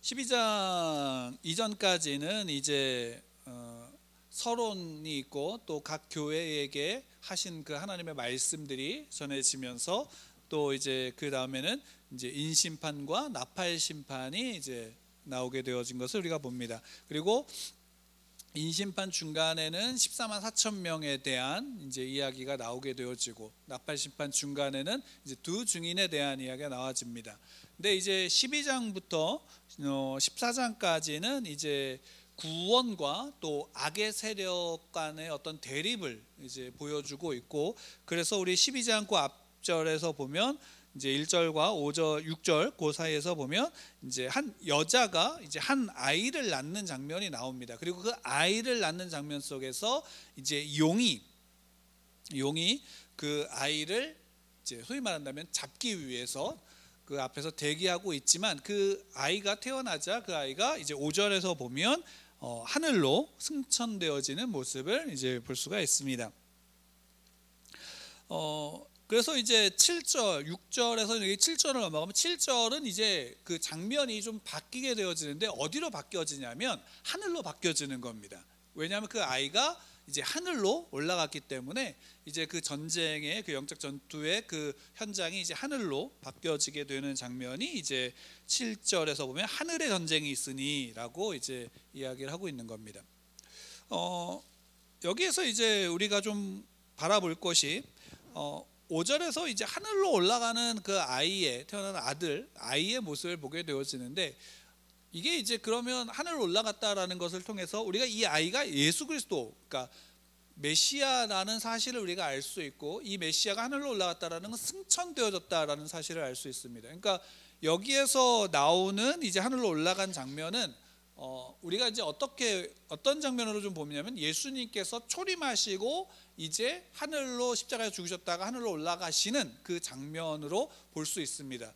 12장 이전까지는 이제 서론이 있고 또 각 교회에게 하신 그 하나님의 말씀들이 전해지면서 또 이제 그 다음에는 이제 인심판과 나팔 심판이 이제 나오게 되어진 것을 우리가 봅니다. 그리고 인심판 중간에는 14만 4천 명에 대한 이제 이야기가 나오게 되어지고 나팔 심판 중간에는 이제 두 증인에 대한 이야기가 나와집니다. 근데 이제 12장부터 14장까지는 이제 구원과 또 악의 세력 간의 어떤 대립을 이제 보여주고 있고, 그래서 우리 12장 그 앞절에서 보면 이제 1절과 5절, 6절 그 사이에서 보면 이제 한 여자가 이제 한 아이를 낳는 장면이 나옵니다. 그리고 그 아이를 낳는 장면 속에서 이제 용이 그 아이를 이제 소위 말한다면 잡기 위해서 그 앞에서 대기하고 있지만, 그 아이가 태어나자 그 아이가 이제 5절에서 보면 하늘로 승천되어지는 모습을 이제 볼 수가 있습니다. 그래서 이제 7절, 6절에서 여기 7절을 넘어가면 7절은 이제 그 장면이 좀 바뀌게 되어지는데 어디로 바뀌어지냐면 하늘로 바뀌어지는 겁니다. 왜냐하면 그 아이가 이제 하늘로 올라갔기 때문에 이제 그 전쟁의 그 영적 전투의 그 현장이 이제 하늘로 바뀌어지게 되는 장면이 이제 7절에서 보면 하늘의 전쟁이 있으니라고 이제 이야기를 하고 있는 겁니다. 여기에서 이제 우리가 좀 바라볼 것이 5절에서 이제 하늘로 올라가는 그 아이의 태어난 아이의 모습을 보게 되어지는데, 이게 이제 그러면 하늘로 올라갔다라는 것을 통해서 우리가 이 아이가 예수 그리스도, 그러니까 메시아라는 사실을 우리가 알 수 있고, 이 메시아가 하늘로 올라갔다라는 건 승천되어졌다라는 사실을 알 수 있습니다. 그러니까 여기에서 나오는 이제 하늘로 올라간 장면은 우리가 이제 어떤 장면으로 좀 보냐면 예수님께서 초림하시고 이제 하늘로 십자가에 죽으셨다가 하늘로 올라가시는 그 장면으로 볼 수 있습니다.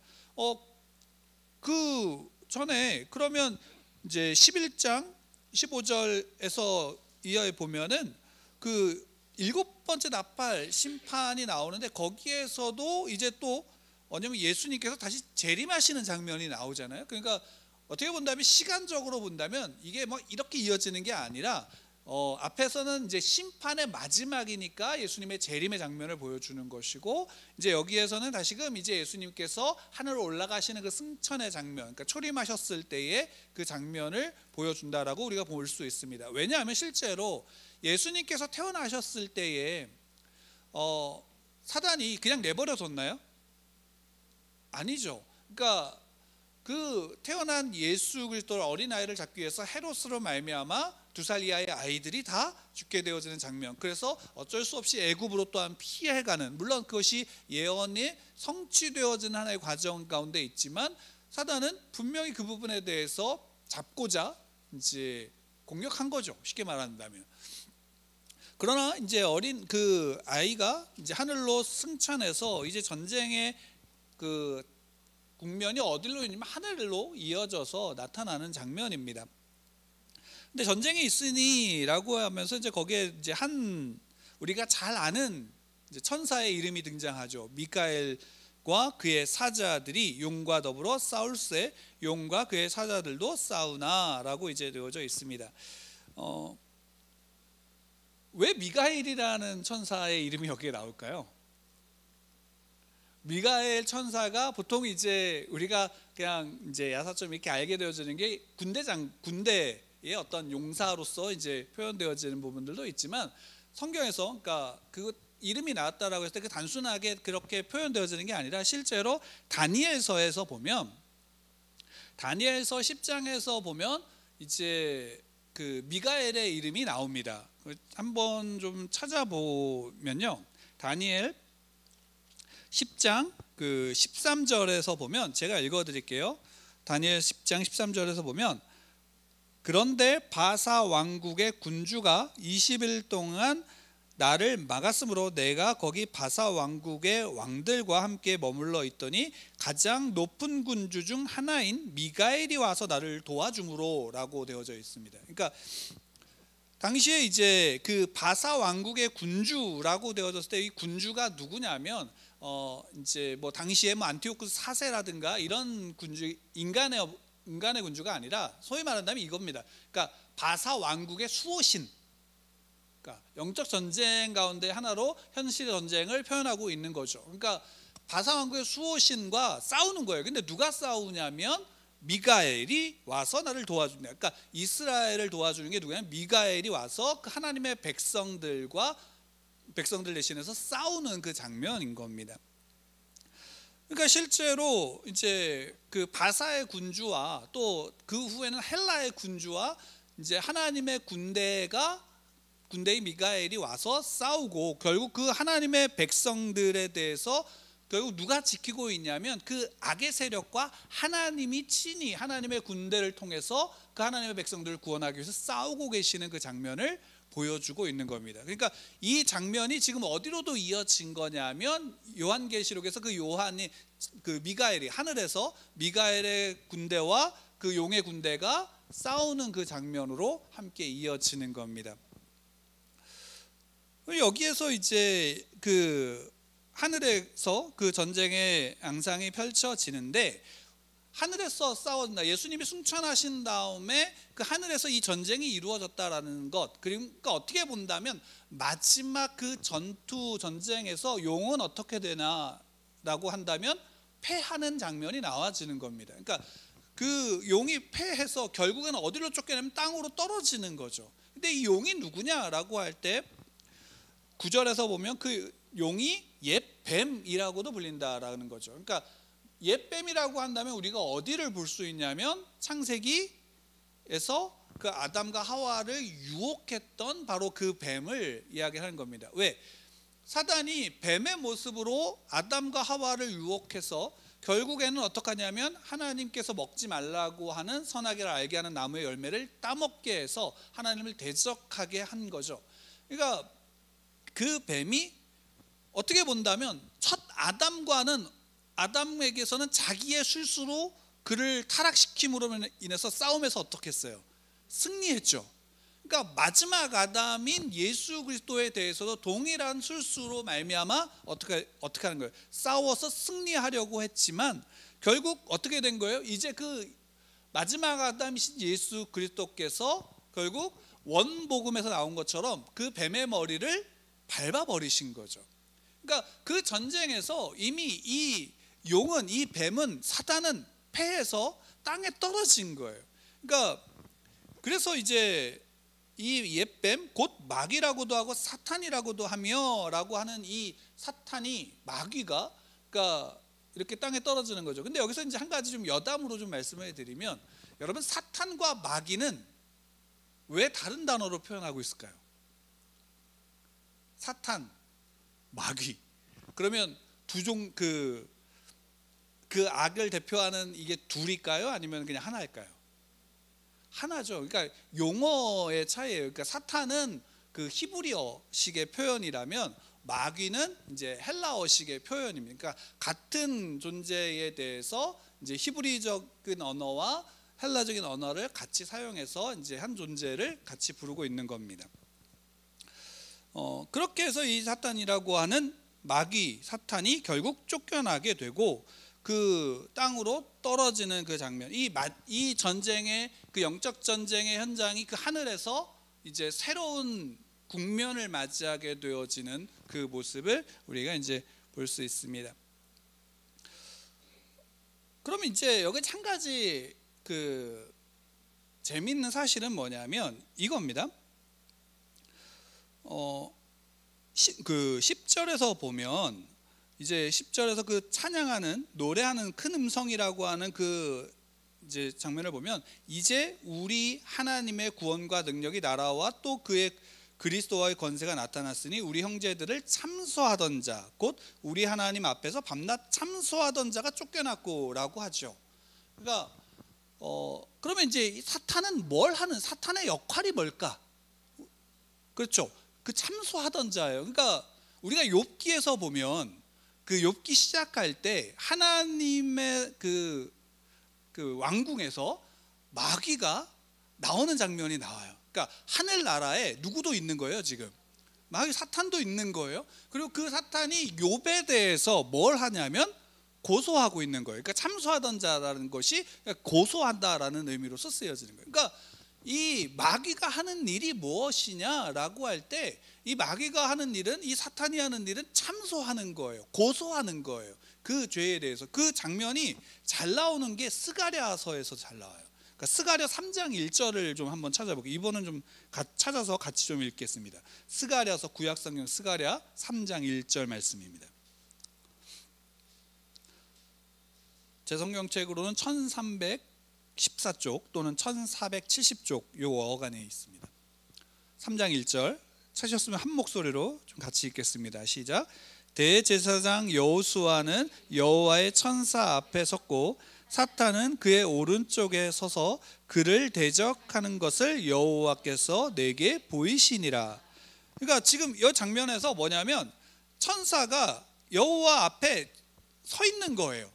그 전에 그러면 이제 11장 15절에서 이하에 보면은 그 7번째 나팔 심판이 나오는데, 거기에서도 이제 또 왜냐면 예수님께서 다시 재림하시는 장면이 나오잖아요. 그러니까 어떻게 본다면 시간적으로 본다면 이게 뭐 이렇게 이어지는 게 아니라 앞에서는 이제 심판의 마지막이니까 예수님의 재림의 장면을 보여주는 것이고, 이제 여기에서는 다시금 이제 예수님께서 하늘로 올라가시는 그 승천의 장면, 그러니까 초림하셨을 때의 그 장면을 보여준다라고 우리가 볼 수 있습니다. 왜냐하면 실제로 예수님께서 태어나셨을 때에 사단이 그냥 내버려뒀나요? 아니죠. 그러니까 그 태어난 예수 그리스도를 어린아이를 잡기 위해서 헤롯으로 말미암아 2살 이하의 아이들이 다 죽게 되어지는 장면, 그래서 어쩔 수 없이 애굽으로 또한 피해가는, 물론 그것이 예언이 성취되어지는 하나의 과정 가운데 있지만 사단은 분명히 그 부분에 대해서 잡고자 이제 공격한 거죠, 쉽게 말한다면. 그러나 이제 어린 그 아이가 이제 하늘로 승천해서 이제 전쟁의 그 국면이 어디로 있냐면 하늘로 이어져서 나타나는 장면입니다. 근데 전쟁이 있으니라고 하면서 이제 거기에 이제 우리가 잘 아는 이제 천사의 이름이 등장하죠. 미카엘과 그의 사자들이 용과 더불어 싸울세, 용과 그의 사자들도 싸우나라고 이제 되어져 있습니다. 왜 미가엘이라는 천사의 이름이 여기에 나올까요? 미가엘 천사가 보통 이제 우리가 그냥 이제 야사처럼 이렇게 알게 되어지는 게 군대의 어떤 용사로서 이제 표현되어지는 부분들도 있지만, 성경에서 그러니까 그 이름이 나왔다라고 했을 때 그 단순하게 그렇게 표현되어지는 게 아니라 실제로 다니엘서에서 보면, 다니엘서 10장에서 보면 이제 그 미가엘의 이름이 나옵니다. 한번 좀 찾아보면요, 다니엘 10장 그 13절에서 보면, 제가 읽어드릴게요. 다니엘 10장 13절에서 보면, 그런데 바사 왕국의 군주가 20일 동안 나를 막았으므로 내가 거기 바사 왕국의 왕들과 함께 머물러 있더니 가장 높은 군주 중 하나인 미가엘이 와서 나를 도와주므로 라고 되어져 있습니다. 그러니까 당시에 이제 그 바사 왕국의 군주라고 되어졌을 때 이 군주가 누구냐면 이제 뭐 당시에 뭐 안티오쿠스 4세라든가 이런 군주, 인간의 인간의 군주가 아니라 소위 말한다면 이겁니다. 그러니까 바사 왕국의 수호신, 그러니까 영적 전쟁 가운데 하나로 현실의 전쟁을 표현하고 있는 거죠. 그러니까 바사 왕국의 수호신과 싸우는 거예요. 근데 누가 싸우냐면 미가엘이 와서 나를 도와준다. 그러니까 이스라엘을 도와주는 게 누구냐면 미가엘이 와서 그 하나님의 백성들 대신해서 싸우는 그 장면인 겁니다. 그러니까 실제로 이제 그 바사의 군주와 또 그 후에는 헬라의 군주와 이제 하나님의 군대의 미가엘이 와서 싸우고, 결국 그 하나님의 백성들에 대해서 결국 누가 지키고 있냐면 그 악의 세력과 하나님이 친히 하나님의 군대를 통해서 그 하나님의 백성들을 구원하기 위해서 싸우고 계시는 그 장면을 보여주고 있는 겁니다. 그러니까 이 장면이 지금 어디로도 이어진 거냐면 요한계시록에서 그 요한이 그 미가엘이 하늘에서 미가엘의 군대와 그 용의 군대가 싸우는 그 장면으로 함께 이어지는 겁니다. 여기에서 이제 그 하늘에서 그 전쟁의 양상이 펼쳐지는데, 하늘에서 싸웠다, 예수님이 승천하신 다음에 그 하늘에서 이 전쟁이 이루어졌다라는 것, 그러니까 어떻게 본다면 마지막 그 전쟁에서 용은 어떻게 되나라고 한다면 패하는 장면이 나와지는 겁니다. 그러니까 그 용이 패해서 결국에는 어디로 쫓겨나면 땅으로 떨어지는 거죠. 근데 이 용이 누구냐라고 할 때 9절에서 보면 그 용이 옛뱀이라고도 불린다라는 거죠. 그러니까 옛뱀이라고 한다면 우리가 어디를 볼 수 있냐면 창세기에서 그 아담과 하와를 유혹했던 바로 그 뱀을 이야기하는 겁니다. 왜? 사단이 뱀의 모습으로 아담과 하와를 유혹해서 결국에는 어떻게 하냐면 하나님께서 먹지 말라고 하는 선악을 알게 하는 나무의 열매를 따먹게 해서 하나님을 대적하게 한 거죠. 그러니까 그 뱀이 어떻게 본다면 첫 아담에게서는 자기의 실수로 그를 타락시킴으로 인해서 싸움에서 어떻게 했어요? 승리했죠. 그러니까 마지막 아담인 예수 그리스도에 대해서도 동일한 실수로 말미암아 어떻게 하는 거예요? 싸워서 승리하려고 했지만 결국 어떻게 된 거예요? 이제 그 마지막 아담이신 예수 그리스도께서 결국 원복음에서 나온 것처럼 그 뱀의 머리를 밟아버리신 거죠. 그러니까 그 전쟁에서 이미 이 용은, 이 뱀은, 사단은 패해서 땅에 떨어진 거예요. 그러니까 그래서 이제 이 옛뱀, 곧 마귀라고도 하고 사탄이라고도 하며라고 하는 이 사탄이, 마귀가 그러니까 이렇게 땅에 떨어지는 거죠. 근데 여기서 이제 한 가지 좀 여담으로 좀 말씀을 드리면, 여러분 사탄과 마귀는 왜 다른 단어로 표현하고 있을까요? 사탄, 마귀. 그러면 그 악을 대표하는 이게 둘일까요? 아니면 그냥 하나일까요? 하나죠. 그러니까 용어의 차이예요. 그러니까 사탄은 그 히브리어식의 표현이라면 마귀는 이제 헬라어식의 표현입니다. 그러니까 같은 존재에 대해서 이제 히브리적인 언어와 헬라적인 언어를 같이 사용해서 이제 한 존재를 같이 부르고 있는 겁니다. 그렇게 해서 이 사탄이라고 하는 마귀, 사탄이 결국 쫓겨나게 되고 그 땅으로 떨어지는 그 장면, 이 전쟁의 그 영적 전쟁의 현장이 그 하늘에서 이제 새로운 국면을 맞이하게 되어지는 그 모습을 우리가 이제 볼 수 있습니다. 그러면 이제 여기 한 가지 그 재미있는 사실은 뭐냐면 이겁니다. 그 10절에서 보면 이제 10절에서 그 찬양하는, 노래하는 큰 음성이라고 하는 그 이제 장면을 보면, 이제 우리 하나님의 구원과 능력이 날아와 또 그의 그리스도와의 권세가 나타났으니 우리 형제들을 참소하던 자, 곧 우리 하나님 앞에서 밤낮 참소하던 자가 쫓겨났고라고 하죠. 그러니까 그러면 이제 사탄은 뭘 하는, 사탄의 역할이 뭘까? 그렇죠. 그 참소하던 자예요. 그러니까 우리가 욥기에서 보면 그 욥기 시작할 때 하나님의 그 왕궁에서 마귀가 나오는 장면이 나와요. 그러니까 하늘나라에 누구도 있는 거예요. 지금 마귀, 사탄도 있는 거예요. 그리고 그 사탄이 욥에 대해서 뭘 하냐면 고소하고 있는 거예요. 그러니까 참소하던 자라는 것이 고소한다라는 의미로서 쓰여지는 거예요. 그러니까 이 마귀가 하는 일이 무엇이냐라고 할 때, 이 마귀가 하는 일은, 이 사탄이 하는 일은 참소하는 거예요. 고소하는 거예요. 그 죄에 대해서. 그 장면이 잘 나오는 게 스가랴서에서 잘 나와요. 그러니까 스가랴 3장 1절을 좀 한번 찾아볼게요. 이번은 좀 찾아서 같이 좀 읽겠습니다. 스가랴서, 구약성경 스가랴 3장 1절 말씀입니다. 제 성경책으로는 1314쪽 또는 1470쪽 요 어간에 있습니다. 3장 1절 찾으셨으면 한 목소리로 좀 같이 읽겠습니다. 시작. 대제사장 여호수아는 여호와의 천사 앞에 섰고 사탄은 그의 오른쪽에 서서 그를 대적하는 것을 여호와께서 내게 보이시니라. 그러니까 지금 이 장면에서 뭐냐면 천사가 여호와 앞에 서 있는 거예요.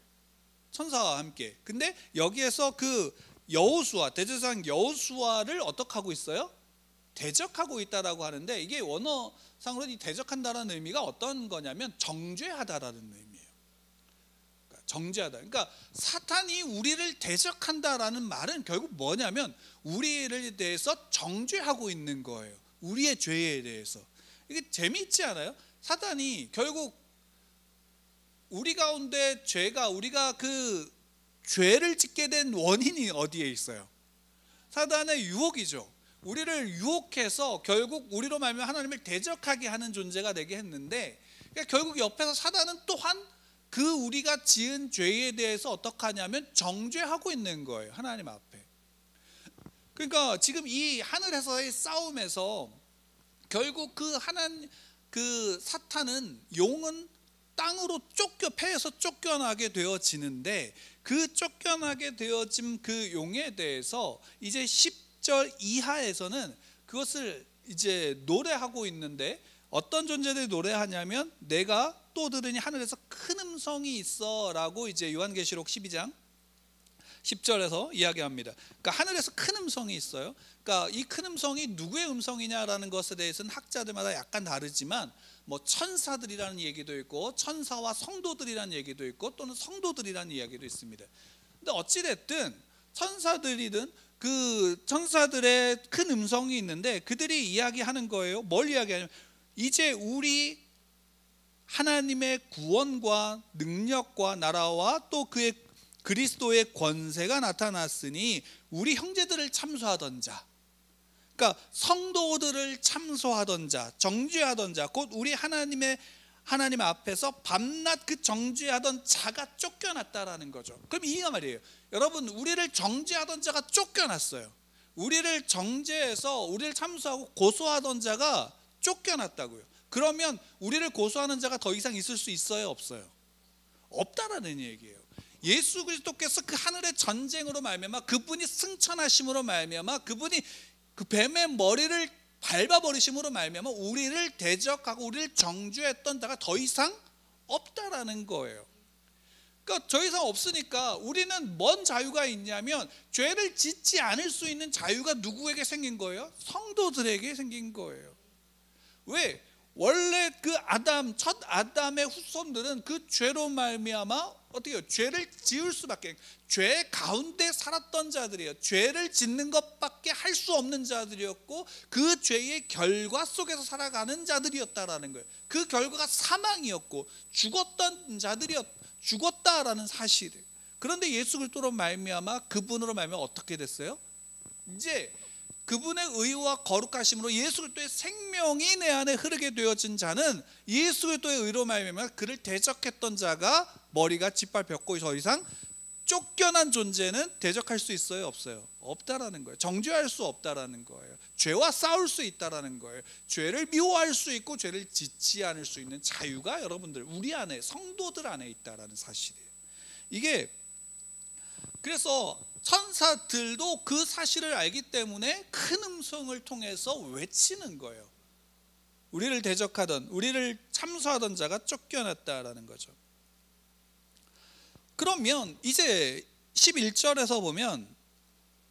천사와 함께. 근데 여기에서 그 여호수아, 대제사장 여호수아를 어떻게 하고 있어요? 대적하고 있다라고 하는데, 이게 원어상으로 이 대적한다라는 의미가 어떤 거냐면 정죄하다라는 의미예요. 그러니까 정죄하다. 그러니까 사탄이 우리를 대적한다라는 말은 결국 뭐냐면 우리를 대해서 정죄하고 있는 거예요. 우리의 죄에 대해서. 이게 재미있지 않아요? 사탄이 결국 우리 가운데 우리가 그 죄를 짓게 된 원인이 어디에 있어요? 사단의 유혹이죠. 우리를 유혹해서 결국 우리로 말하면 하나님을 대적하게 하는 존재가 되게 했는데, 그러니까 결국 옆에서 사단은 또한 그 우리가 지은 죄에 대해서 어떻게 하냐면 정죄하고 있는 거예요. 하나님 앞에. 그러니까 지금 이 하늘에서의 싸움에서 결국 그 사탄은, 용은 땅으로 폐에서 쫓겨나게 되어지는데, 그 쫓겨나게 되어진 그 용에 대해서 이제 10절 이하에서는 그것을 이제 노래하고 있는데, 어떤 존재들이 노래하냐면 내가 또 들으니 하늘에서 큰 음성이 있어 라고 이제 요한계시록 12장 10절에서 이야기합니다. 그러니까 하늘에서 큰 음성이 있어요. 그러니까 이 큰 음성이 누구의 음성이냐라는 것에 대해서는 학자들마다 약간 다르지만, 뭐 천사들이라는 얘기도 있고 천사와 성도들이라는 얘기도 있고 또는 성도들이라는 이야기도 있습니다. 근데 어찌 됐든 천사들이든 그 천사들의 큰 음성이 있는데, 그들이 이야기하는 거예요. 뭘 이야기하냐면 이제 우리 하나님의 구원과 능력과 나라와 또 그의 그리스도의 권세가 나타났으니 우리 형제들을 참소하던 자, 그러니까 성도들을 참소하던 자, 정죄하던 자, 곧 우리 하나님 앞에서 밤낮 그 정죄하던 자가 쫓겨났다라는 거죠. 그럼 이가 말이에요. 여러분, 우리를 정죄하던 자가 쫓겨났어요. 우리를 정죄해서 우리를 참소하고 고소하던 자가 쫓겨났다고요. 그러면 우리를 고소하는 자가 더 이상 있을 수 있어요, 없어요? 없다라는 얘기예요. 예수 그리스도께서 그 하늘의 전쟁으로 말미암아, 그분이 승천하심으로 말미암아, 그분이 그 뱀의 머리를 밟아버리심으로 말미암아 우리를 대적하고 우리를 정죄했던 자가 더 이상 없다라는 거예요. 그러니까 더 이상 없으니까 우리는 뭔 자유가 있냐면, 죄를 짓지 않을 수 있는 자유가 누구에게 생긴 거예요? 성도들에게 생긴 거예요. 왜? 원래 그 첫 아담의 후손들은 그 죄로 말미암아 어떻게 해요? 죄를 지을 수밖에, 죄 가운데 살았던 자들이에요. 죄를 짓는 것밖에 할 수 없는 자들이었고, 그 죄의 결과 속에서 살아가는 자들이었다라는 거예요. 그 결과가 사망이었고 죽었다라는 사실이에요. 그런데 예수 그리스도로 말미암아, 그분으로 말미암아 어떻게 됐어요? 이제 그분의 의와 거룩하심으로 예수 그리스도의 생명이 내 안에 흐르게 되어진 자는, 예수 그리스도의 의로 말미암아 그를 대적했던 자가 머리가 짓밟혔고 더 이상 쫓겨난 존재는 대적할 수 있어요, 없어요? 없다라는 거예요. 정죄할 수 없다라는 거예요. 죄와 싸울 수 있다라는 거예요. 죄를 미워할 수 있고 죄를 짓지 않을 수 있는 자유가 여러분들 우리 안에, 성도들 안에 있다라는 사실이에요. 이게 그래서 천사들도 그 사실을 알기 때문에 큰 음성을 통해서 외치는 거예요. 우리를 대적하던, 우리를 참소하던 자가 쫓겨났다라는 거죠. 그러면 이제 11절에서 보면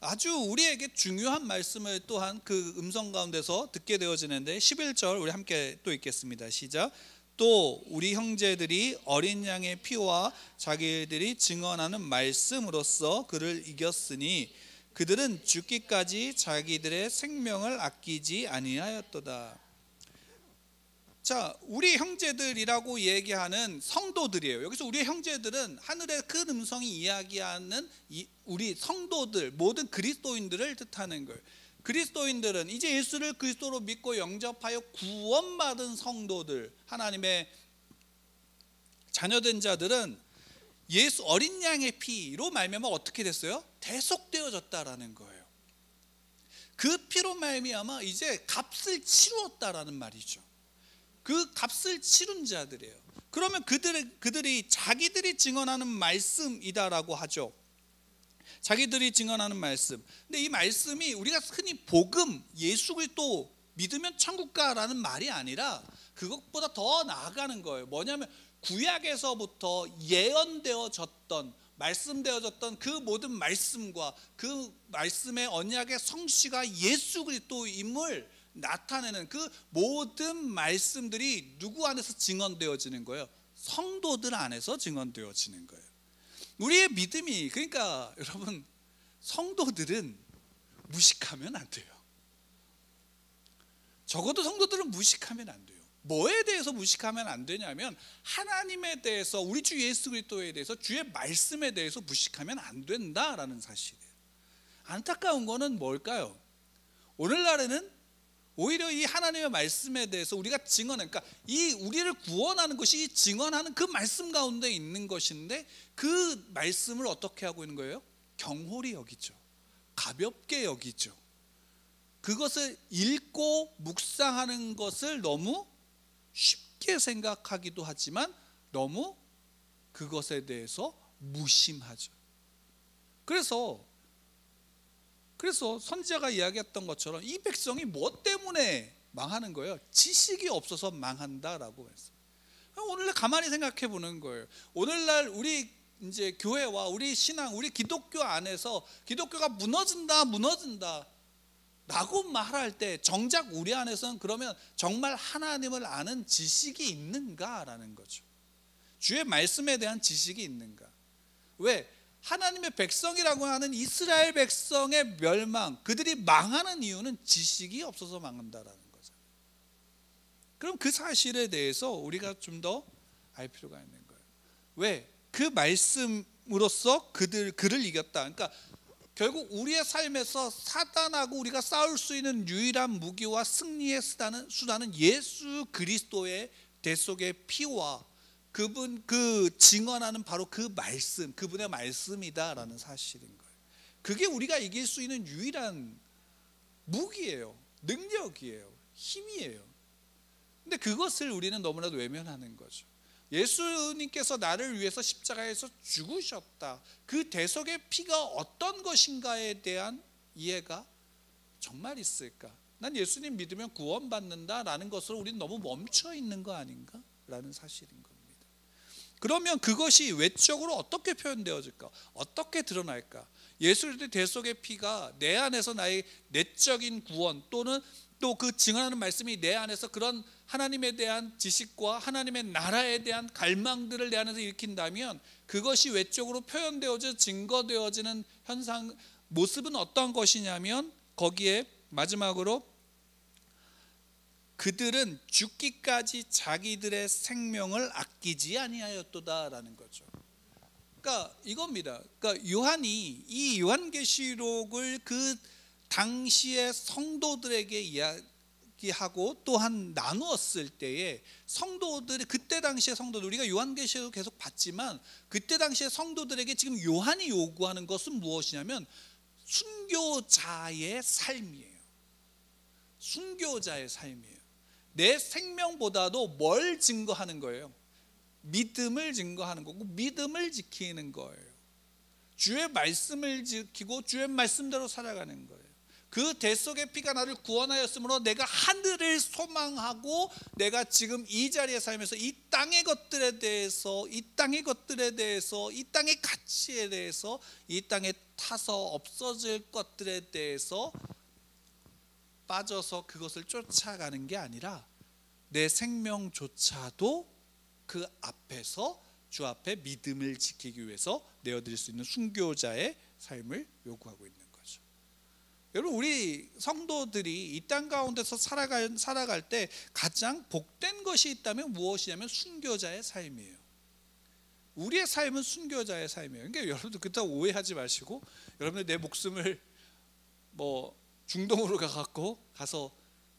아주 우리에게 중요한 말씀을 또한 그 음성 가운데서 듣게 되어지는데, 11절 우리 함께 또 읽겠습니다. 시작. 또 우리 형제들이 어린 양의 피와 자기들이 증언하는 말씀으로써 그를 이겼으니 그들은 죽기까지 자기들의 생명을 아끼지 아니하였도다. 자, 우리 형제들이라고 얘기하는 성도들이에요. 여기서 우리 형제들은 하늘의 큰 음성이 이야기하는 우리 성도들, 모든 그리스도인들을 뜻하는 거예요. 그리스도인들은 이제 예수를 그리스도로 믿고 영접하여 구원받은 성도들, 하나님의 자녀된 자들은 예수 어린 양의 피로 말미암아 어떻게 됐어요? 대속되어졌다라는 거예요. 그 피로 말미암아 이제 값을 치루었다라는 말이죠. 그 값을 치른 자들이에요. 그러면 그들이 자기들이 증언하는 말씀이다라고 하죠. 자기들이 증언하는 말씀. 근데 이 말씀이 우리가 흔히 복음, 예수 그리스도 믿으면 천국 가라는 말이 아니라 그것보다 더 나아가는 거예요. 뭐냐면 구약에서부터 예언되어졌던, 말씀되어졌던 그 모든 말씀과 그 말씀의 언약의 성취가 예수 그리스도임을 나타내는 그 모든 말씀들이 누구 안에서 증언되어지는 거예요? 성도들 안에서 증언되어지는 거예요. 우리의 믿음이, 그러니까 여러분, 성도들은 무식하면 안 돼요. 적어도 성도들은 무식하면 안 돼요. 뭐에 대해서 무식하면 안 되냐면 하나님에 대해서, 우리 주 예수 그리스도에 대해서, 주의 말씀에 대해서 무식하면 안 된다라는 사실이에요. 안타까운 거는 뭘까요? 오늘날에는 오히려 이 하나님의 말씀에 대해서 우리가 증언해, 그러니까 이 우리를 구원하는 것이 증언하는 그 말씀 가운데 있는 것인데 그 말씀을 어떻게 하고 있는 거예요? 경홀히 여기죠. 가볍게 여기죠. 그것을 읽고 묵상하는 것을 너무 쉽게 생각하기도 하지만 너무 그것에 대해서 무심하죠. 그래서 선지자가 이야기했던 것처럼 이 백성이 뭐 때문에 망하는 거예요? 지식이 없어서 망한다라고 했어요. 오늘날 가만히 생각해 보는 거예요. 오늘날 우리 이제 교회와 우리 신앙, 우리 기독교 안에서 기독교가 무너진다 라고 말할 때 정작 우리 안에서는 그러면 정말 하나님을 아는 지식이 있는가라는 거죠. 주의 말씀에 대한 지식이 있는가? 왜? 하나님의 백성이라고 하는 이스라엘 백성의 멸망, 그들이 망하는 이유는 지식이 없어서 망한다라는 거잖아요. 그럼 그 사실에 대해서 우리가 좀 더 알 필요가 있는 거예요. 왜? 그 말씀으로써 그를 이겼다. 그러니까 결국 우리의 삶에서 사단하고 우리가 싸울 수 있는 유일한 무기와 승리의 수단은 예수 그리스도의 대속의 피와 그분 그 증언하는 바로 그 말씀, 그분의 말씀이다라는 사실인 거예요. 그게 우리가 이길 수 있는 유일한 무기예요. 능력이에요. 힘이에요. 근데 그것을 우리는 너무나도 외면하는 거죠. 예수님께서 나를 위해서 십자가에서 죽으셨다. 그 대속의 피가 어떤 것인가에 대한 이해가 정말 있을까? 난 예수님 믿으면 구원받는다라는 것으로 우리는 너무 멈춰 있는 거 아닌가? 라는 사실인 겁니다. 그러면 그것이 외적으로 어떻게 표현되어질까? 어떻게 드러날까? 예수의 대속의 피가 내 안에서 나의 내적인 구원 또는 또 그 증언하는 말씀이 내 안에서 그런 하나님에 대한 지식과 하나님의 나라에 대한 갈망들을 내 안에서 일으킨다면 그것이 외적으로 표현되어져 증거되어지는 현상, 모습은 어떤 것이냐면 거기에 마지막으로 그들은 죽기까지 자기들의 생명을 아끼지 아니하였도다라는 거죠. 그러니까 이겁니다. 그러니까 요한이 이 요한계시록을 그 당시의 성도들에게 이야기하고 또한 나누었을 때에 성도들이 그때 당시의 성도들, 우리가 요한계시록 계속 봤지만 그때 당시의 성도들에게 지금 요한이 요구하는 것은 무엇이냐면 순교자의 삶이에요. 순교자의 삶이에요. 내 생명보다도 뭘 증거하는 거예요? 믿음을 증거하는 거고 믿음을 지키는 거예요. 주의 말씀을 지키고 주의 말씀대로 살아가는 거예요. 그 대속의 피가 나를 구원하였으므로 내가 하늘을 소망하고 내가 지금 이 자리에 살면서 이 땅의 것들에 대해서 이 땅의 가치에 대해서 이 땅에 타서 없어질 것들에 대해서 빠져서 그것을 쫓아가는 게 아니라 내 생명조차도 그 앞에서 주 앞에 믿음을 지키기 위해서 내어드릴 수 있는 순교자의 삶을 요구하고 있는 거죠. 여러분, 우리 성도들이 이 땅 가운데서 살아갈 때 가장 복된 것이 있다면 무엇이냐면 순교자의 삶이에요. 우리의 삶은 순교자의 삶이에요. 그러니까 여러분들 그렇다고 오해하지 마시고, 여러분들 내 목숨을 뭐 중동으로 가서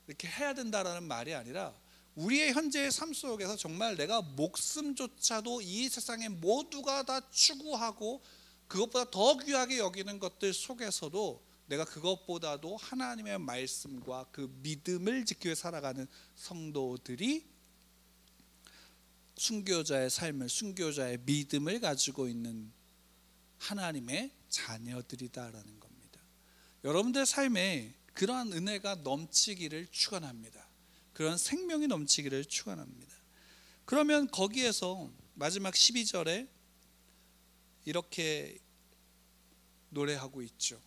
이렇게 해야 된다라는 말이 아니라, 우리의 현재의 삶 속에서 정말 내가 목숨조차도 이 세상의 모두가 다 추구하고 그것보다 더 귀하게 여기는 것들 속에서도 내가 그것보다도 하나님의 말씀과 그 믿음을 지키며 살아가는 성도들이 순교자의 삶을, 순교자의 믿음을 가지고 있는 하나님의 자녀들이다라는 겁니다. 여러분들 삶에 그러한 은혜가 넘치기를 축원합니다. 그런 생명이 넘치기를 축원합니다. 그러면 거기에서 마지막 12절에 이렇게 노래하고 있죠.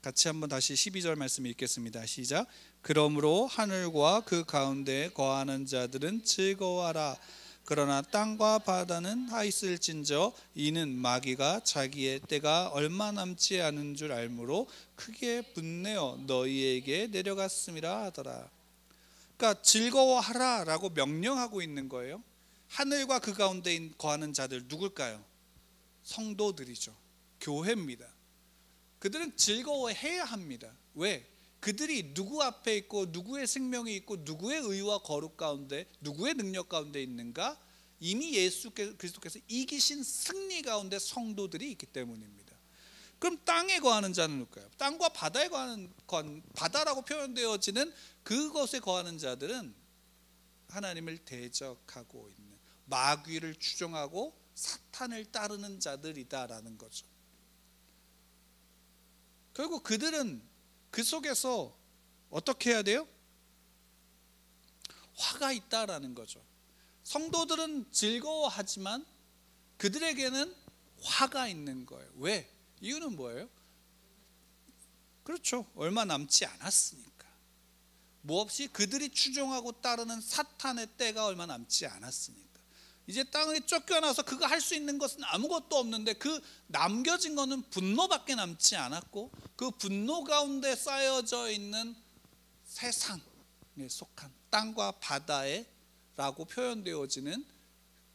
같이 한번 다시 12절 말씀 읽겠습니다. 시작. 그러므로 하늘과 그 가운데 거하는 자들은 즐거워하라. 그러나 땅과 바다는 하 있을진저 이는 마귀가 자기의 때가 얼마 남지 않은 줄 알므로 크게 분내어 너희에게 내려갔음이라 하더라. 그러니까 즐거워하라 라고 명령하고 있는 거예요. 하늘과 그 가운데 거하는 자들 누굴까요? 성도들이죠. 교회입니다. 그들은 즐거워해야 합니다. 왜? 그들이 누구 앞에 있고 누구의 생명이 있고 누구의 의와 거룩 가운데, 누구의 능력 가운데 있는가? 이미 예수 그리스도께서 이기신 승리 가운데 성도들이 있기 때문입니다. 그럼 땅에 거하는 자는 누굴까요? 땅과 바다에 거하는, 바다라고 표현되어지는 그것에 거하는 자들은 하나님을 대적하고 있는, 마귀를 추종하고 사탄을 따르는 자들이다라는 거죠. 결국 그들은 그 속에서 어떻게 해야 돼요? 화가 있다라는 거죠. 성도들은 즐거워하지만 그들에게는 화가 있는 거예요. 왜? 이유는 뭐예요? 그렇죠. 얼마 남지 않았으니까. 몹시 그들이 추종하고 따르는 사탄의 때가 얼마 남지 않았으니까. 이제 땅에 쫓겨나서 그가 할 수 있는 것은 아무것도 없는데, 그 남겨진 것은 분노밖에 남지 않았고, 그 분노 가운데 쌓여져 있는 세상에 속한 땅과 바다에 라고 표현되어지는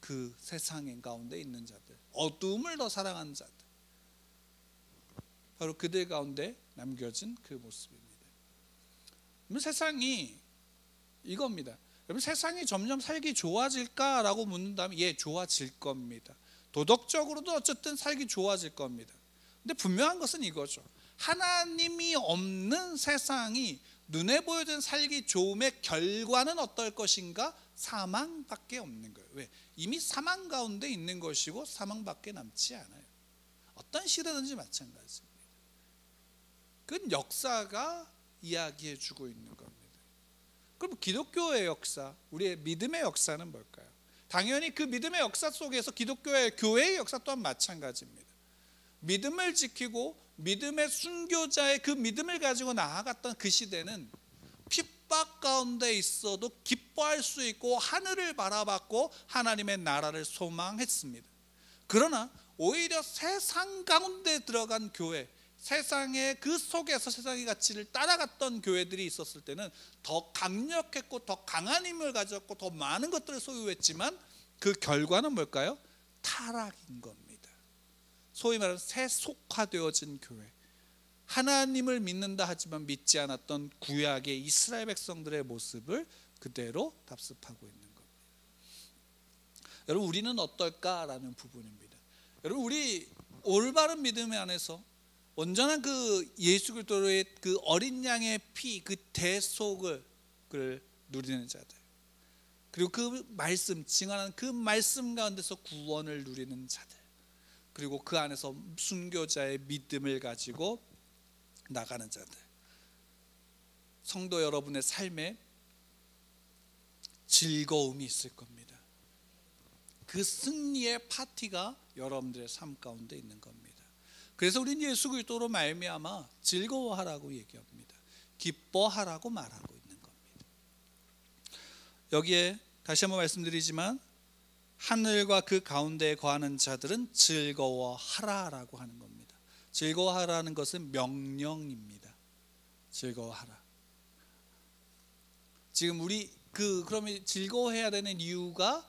그 세상 가운데 있는 자들, 어두움을 더 사랑하는 자들, 바로 그들 가운데 남겨진 그 모습입니다. 그럼 세상이 이겁니다. 여러분, 세상이 점점 살기 좋아질까라고 묻는다면 예, 좋아질 겁니다. 도덕적으로도 어쨌든 살기 좋아질 겁니다. 근데 분명한 것은 이거죠. 하나님이 없는 세상이 눈에 보여준 살기 좋음의 결과는 어떨 것인가? 사망밖에 없는 거예요. 왜? 이미 사망 가운데 있는 것이고 사망밖에 남지 않아요. 어떤 시대든지 마찬가지입니다. 그건 역사가 이야기해 주고 있는 겁니다. 그럼 기독교의 역사, 우리의 믿음의 역사는 뭘까요? 당연히 그 믿음의 역사 속에서 기독교의 교회의 역사 또한 마찬가지입니다. 믿음을 지키고 믿음의 순교자의 그 믿음을 가지고 나아갔던 그 시대는 핍박 가운데 있어도 기뻐할 수 있고 하늘을 바라봤고 하나님의 나라를 소망했습니다. 그러나 오히려 세상 가운데 들어간 교회, 세상의 그 속에서 세상의 가치를 따라갔던 교회들이 있었을 때는 더 강력했고 더 강한 힘을 가졌고 더 많은 것들을 소유했지만 그 결과는 뭘까요? 타락인 겁니다. 소위 말하는 세속화되어진 교회, 하나님을 믿는다 하지만 믿지 않았던 구약의 이스라엘 백성들의 모습을 그대로 답습하고 있는 겁니다. 여러분, 우리는 어떨까라는 부분입니다. 여러분, 우리 올바른 믿음 안에서 온전한 그 예수 그리스도의 그 어린 양의 피, 그 대속을 누리는 자들, 그리고 그 말씀, 증언하는 그 말씀 가운데서 구원을 누리는 자들, 그리고 그 안에서 순교자의 믿음을 가지고 나가는 자들, 성도 여러분의 삶에 즐거움이 있을 겁니다. 그 승리의 파티가 여러분들의 삶 가운데 있는 겁니다. 그래서 우리는 예수 그리스도로 말미암아 즐거워하라고 얘기합니다. 기뻐하라고 말하고 있는 겁니다. 여기에 다시 한번 말씀드리지만 하늘과 그 가운데에 거하는 자들은 즐거워하라라고 하는 겁니다. 즐거워하라는 것은 명령입니다. 즐거워하라. 지금 우리 그러면 즐거워해야 되는 이유가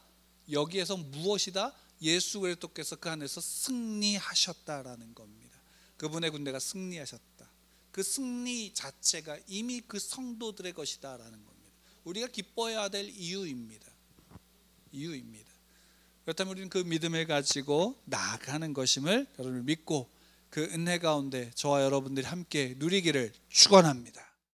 여기에서 무엇이다? 예수 그리스도께서 그 안에서 승리하셨다라는 겁니다. 그분의 군대가 승리하셨다. 그 승리 자체가 이미 그 성도들의 것이다라는 겁니다. 우리가 기뻐해야 될 이유입니다. 그렇다면 우리는 그 믿음을 가지고 나아가는 것임을 여러분을 믿고 그 은혜 가운데 저와 여러분들이 함께 누리기를 축원합니다.